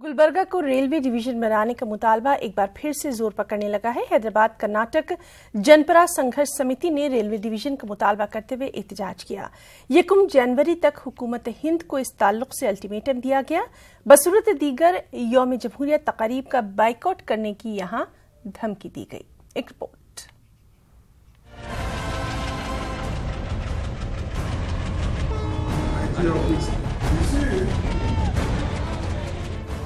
गुलबर्गा को railway division बनाने का मुतालबा एक बार फिर से जोर पकड़ने लगा है। हैदराबाद कर्नाटक जनपरा संघर्ष समिति ने रेलवे डिवीजन का मुतालबा करते हुए एहतजाज किया। 1 जनवरी तक हुकूमत हिंद को इस ताल्लुक से अल्टीमेटम दिया गया। बसूरत दीगर यौम जमहूरियत तकारीब का बाइकआउट करने की यहां धमकी दी गई। एक रिपोर्ट।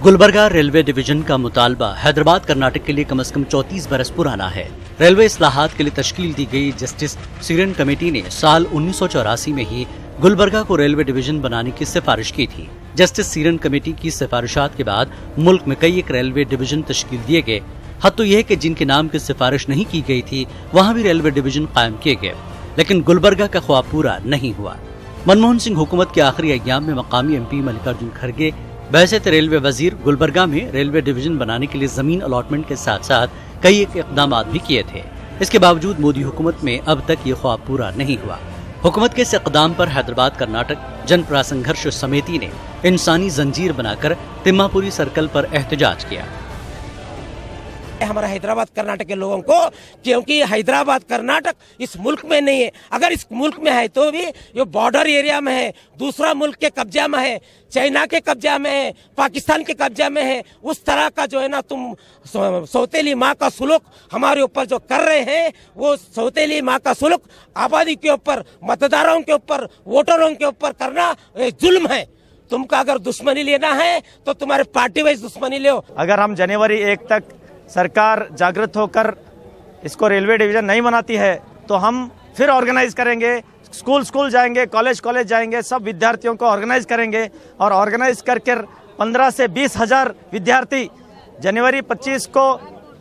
गुलबर्गा रेलवे डिवीजन का मुतालबा हैदराबाद कर्नाटक के लिए कम से कम 34 बरस पुराना है। रेलवे इस्लाहात के लिए तश्कील दी गई जस्टिस सीरन कमेटी ने साल 1984 में ही गुलबर्गा को रेलवे डिवीजन बनाने की सिफारिश की थी। जस्टिस सीरन कमेटी की सिफारिशात के बाद मुल्क में कई एक रेलवे डिवीजन तश्कील दिए गए। हद तो यह कि जिनके नाम की सिफारिश नहीं की गई थी वहाँ भी रेलवे डिवीजन कायम किए गए, लेकिन गुलबर्गा का ख्वाब पूरा नहीं हुआ। मनमोहन सिंह हुकूमत के आखिरी अय्याम में मकामी MP मल्लिकार्जुन खड़गे बैसियत रेलवे वजीर गुलबर्गा में रेलवे डिवीजन बनाने के लिए जमीन अलॉटमेंट के साथ साथ कई एक इकदाम भी किए थे। इसके बावजूद मोदी हुकूमत में अब तक ये ख्वाब पूरा नहीं हुआ। हुकूमत के इस इकदाम पर हैदराबाद कर्नाटक जनपरा संघर्ष समिति ने इंसानी जंजीर बनाकर तिम्मापुरी सर्कल पर एहतजाज किया। हमारा हैदराबाद कर्नाटक के लोगों को, क्योंकि हैदराबाद कर्नाटक इस मुल्क में नहीं है। अगर इस मुल्क में है तो भी ये बॉर्डर एरिया में है, दूसरा मुल्क के कब्जा में है, चाइना के कब्जा में है, पाकिस्तान के कब्जा में है। उस तरह का जो है ना तुम सौतेली माँ का सुलूक हमारे ऊपर जो कर रहे हैं, वो सौतेली माँ का सुलूक आबादी के ऊपर, मतदारों के ऊपर, वोटरों के ऊपर करना जुल्म है। तुमको अगर दुश्मनी लेना है तो तुम्हारे पार्टी वाइज दुश्मनी लो। अगर हम जनवरी 1 तक सरकार जागृत होकर इसको रेलवे डिवीजन नहीं बनाती है तो हम फिर ऑर्गेनाइज करेंगे, स्कूल जाएंगे, कॉलेज जाएंगे, सब विद्यार्थियों को ऑर्गेनाइज करेंगे और ऑर्गेनाइज करके 15 से 20 हजार विद्यार्थी जनवरी 25 को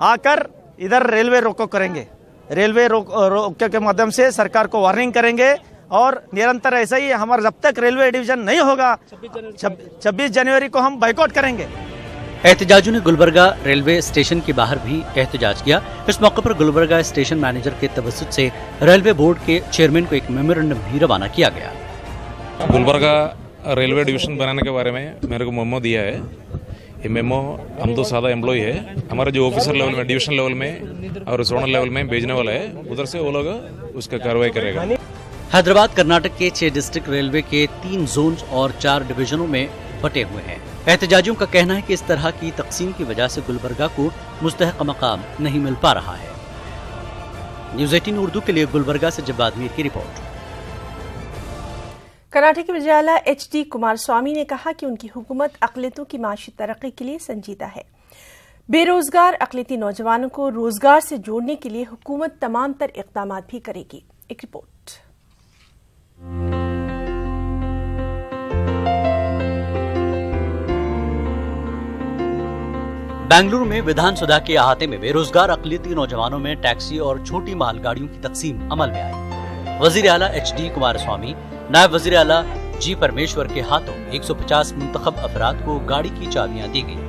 आकर इधर रेलवे रोको करेंगे। रेलवे रोको के माध्यम से सरकार को वार्निंग करेंगे और निरंतर ऐसा ही हमारा जब तक रेलवे डिवीजन नहीं होगा 26 जनवरी को हम बाइकआउट करेंगे। एहतजाजों ने गुलबर्गा रेलवे स्टेशन के बाहर भी एहतजाज किया। इस मौके पर गुलबर्गा स्टेशन मैनेजर के तवज्जुह से रेलवे बोर्ड के चेयरमैन को एक मेमोरेंडम भी रवाना किया गया। गुलबर्गा रेलवे डिवीजन बनाने के बारे में मेरे को मेमो दिया है। ये मेमो हम तो सादा एम्प्लॉय है, हमारे जो ऑफिसर लेवल में, डिवीजन लेवल में और जोनल लेवल में भेजने वाला है, उधर से वो लोग उसका कार्रवाई करेगा। हैदराबाद कर्नाटक के 6 डिस्ट्रिक्ट रेलवे के 3 जोन और 4 डिवीजनों में बटे हुए हैं। एहतजाजियों का कहना है कि इस तरह की तकसीम की वजह से गुलबर्गा को मुस्तहक मकाम नहीं मिल पा रहा है। न्यूज़ 18 उर्दू के लिए गुलबर्गा से जब्बाद मीर की रिपोर्ट। कर्नाटक के वज़ीर-ए-आला HD कुमारस्वामी ने कहा कि उनकी हुकूमत अक़लियतों की माशी तरक्की के लिए संजीदा है। बेरोजगार अक़लियती नौजवानों को रोजगार से जोड़ने के लिए हुकूमत तमाम तर इक़दाम भी करेगी। एक रिपोर्ट। बेंगलुरु में विधानसभा के अहाते में बेरोजगार अक़लियती नौजवानों में टैक्सी और छोटी मालगाड़ियों की तकसीम अमल में आई। वज़ीर-ए-आला HD कुमारस्वामी, नायब वज़ीर-ए-आला G परमेश्वर के हाथों 150 मुंतखब अफराद को गाड़ी की चाबियां दी गई।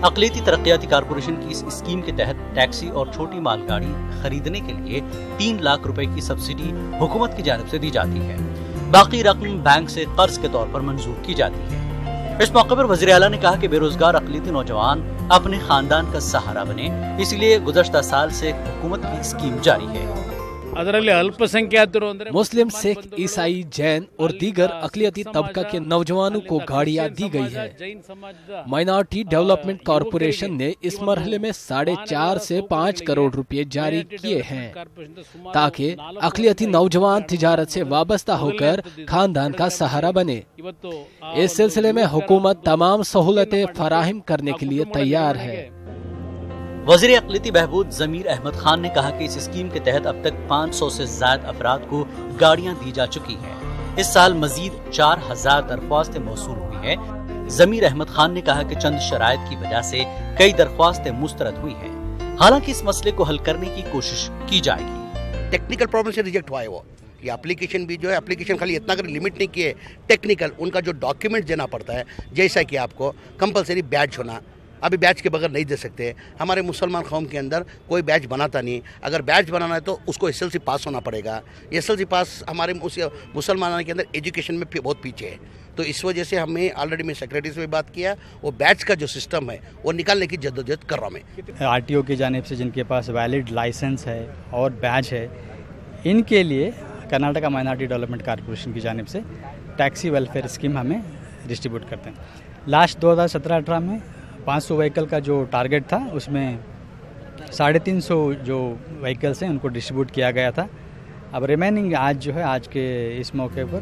अक़लियती तरक्याती कारपोरेशन की इस स्कीम के तहत टैक्सी और छोटी मालगाड़ी खरीदने के लिए 3 लाख रुपए की सब्सिडी हुकूमत की जानिब से दी जाती है। बाकी रकम बैंक से कर्ज के तौर पर मंजूर की जाती है। इस मौके पर वज़ीर-ए-आला ने कहा कि बेरोजगार अक़लियती नौजवान अपने खानदान का सहारा बने, इसलिए गुज़श्ता साल से हुकूमत की स्कीम जारी है। मुस्लिम, सिख, ईसाई, जैन और दीगर अक़लियती तबका के नौजवानों को गाड़ियां दी गई है। माइनॉरिटी डेवलपमेंट कॉरपोरेशन ने इस मरहले में 4.5 से 5 करोड़ रुपए जारी किए हैं ताकि अक़लियती नौजवान तिजारत से वाबस्ता होकर खानदान का सहारा बने। इस सिलसिले में हुकूमत तमाम सहूलतें फराहम करने के लिए तैयार है। वज़ीर अक़लियती बहबूद ज़मीर अहमद खान ने कहा कि इस स्कीम के तहत अब तक 500 से ज्यादा अफराद को गाड़ियां दी जा चुकी हैं। इस साल मजीद 4000 दरख्वास्तें मौसूल हुई हैं। ज़मीर अहमद खान ने कहा कि चंद शराइत की वजह से कई दरख्वास्तें मुस्तरद हुई हैं। हालांकि इस मसले को हल करने की कोशिश की जाएगी। टेक्निकल प्रॉब्लम से रिजेक्ट हुआ है वो। ये एप्लीकेशन भी जो है, एप्लीकेशन खाली इतना कर लिमिट नहीं किए, टेक्निकल उनका जो डॉक्यूमेंट देना पड़ता है, जैसा कि आपको कंपलसरी बैच होना, अभी बैच के बगैर नहीं दे सकते। हमारे मुसलमान कौम के अंदर कोई बैच बनाता नहीं। अगर बैच बनाना है तो उसको SLC पास होना पड़ेगा। SLC पास हमारे मुसलमानों के अंदर एजुकेशन में बहुत पीछे है। तो इस वजह से हमें ऑलरेडी मैं सेक्रेटरी से भी बात किया, वो बैच का जो सिस्टम है वो निकालने की जद्दोजहद कर रहा हूँ मैं। आरटीओ की जानिब से जिनके पास वैलिड लाइसेंस है और बैच है, इनके लिए कर्नाटका माइनॉरिटी डेवलपमेंट कॉर्पोरेशन की जानिब से टैक्सी वेलफेयर स्कीम हमें डिस्ट्रीब्यूट करते हैं। लास्ट 2017-18 में 500 व्हीकल का जो टारगेट था उसमें 350 जो व्हीकल्स हैं उनको डिस्ट्रीब्यूट किया गया था। अब रिमेनिंग आज जो है, आज के इस मौके पर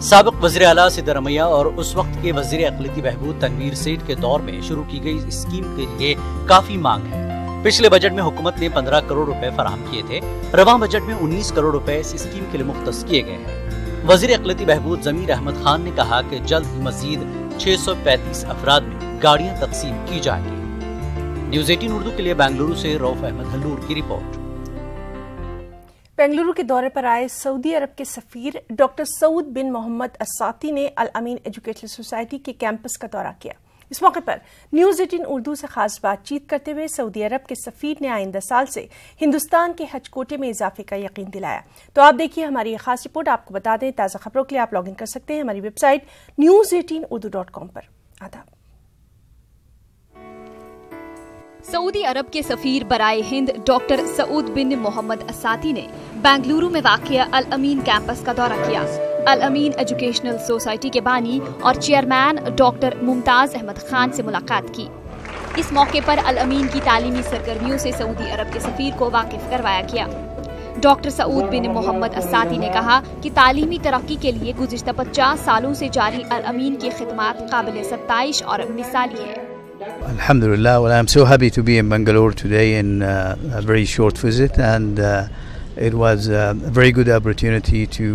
साबिक वज़ीर आला सिद्धरमैया और उस वक्त के वज़ीर अक़लियती बहबूद तनवीर सेठ के दौर में शुरू की गई इस स्कीम के लिए काफी मांग है। पिछले बजट में हुकूमत ने 15 करोड़ रुपए फराहम किए थे। रवां बजट में 19 करोड़ रुपए इस स्कीम के लिए मुख्तस किए गए हैं। वज़ीर अक़लियती बहबूद ज़मीर अहमद खान ने कहा कि जल्द ही मजीद 635 अफराद में गाड़ियां तकसीम की जाएंगी। न्यूज़ 18 उर्दू के लिए बेंगलुरु से रऊफ अहमद हल्लूर की रिपोर्ट। बेंगलुरु के दौरे पर आए सऊदी अरब के सफीर डॉक्टर सऊद बिन मोहम्मद अस्साती ने अल अमीन एजुकेशनल सोसाइटी के कैंपस का दौरा किया। इस मौके पर न्यूज़ 18 उर्दू से खास बातचीत करते हुए सऊदी अरब के सफीर ने आइंदा साल से हिंदुस्तान के हज कोटे में इजाफे का यकीन दिलाया। तो आप देखिए हमारी ये खास रिपोर्ट। आपको बता दें, ताज़ा खबरों के लिए आप लॉग इन कर सकते हैं हमारी वेबसाइट news18urdu.com पर। आदाब। सऊदी अरब के सफीर बराए हिंद डॉक्टर सऊद बिन मोहम्मद अस्साती ने बेंगलुरु में वाक़िया अल अमीन कैंपस का दौरा किया। अल अमीन एजुकेशनल सोसाइटी के बानी और चेयरमैन डॉक्टर मुमताज अहमद खान से मुलाकात की। इस मौके पर अल अमीन की तालीमी सरगर्मियों से सऊदी अरब के सफीर को वाकिफ करवाया गया। डॉक्टर सऊद बिन मोहम्मद अस्साती ने कहा कि तालीमी तरक्की के लिए गुज़िश्ता 50 सालों से जारी अल अमीन की खिदमात काबिल सत्ताइश और मिसाली है। Alhamdulillah, well, I'm so happy to be in Bangalore today in a very short visit, and it was a very good opportunity to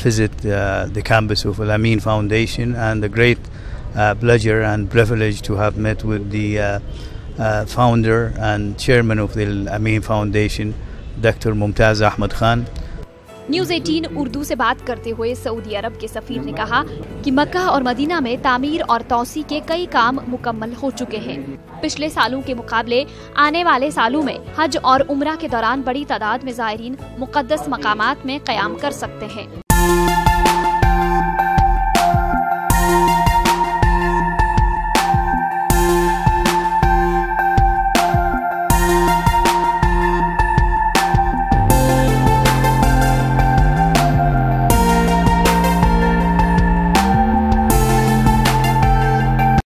visit the campus of Al Amin Foundation, and a great pleasure and privilege to have met with the founder and chairman of the Al Amin Foundation, Dr. Mumtaz Ahmad Khan. News 18 Urdu से बात करते हुए Saudi अरब के सफीर ने कहा कि मक्का और Medina में तामीर और तौसी के कई काम मुकम्मल हो चुके हैं। पिछले सालों के मुकाबले आने वाले सालों में हज और उम्रा के दौरान बड़ी तादाद में ज़ायरीन मुक़द्दस मकामात में क़याम कर सकते हैं।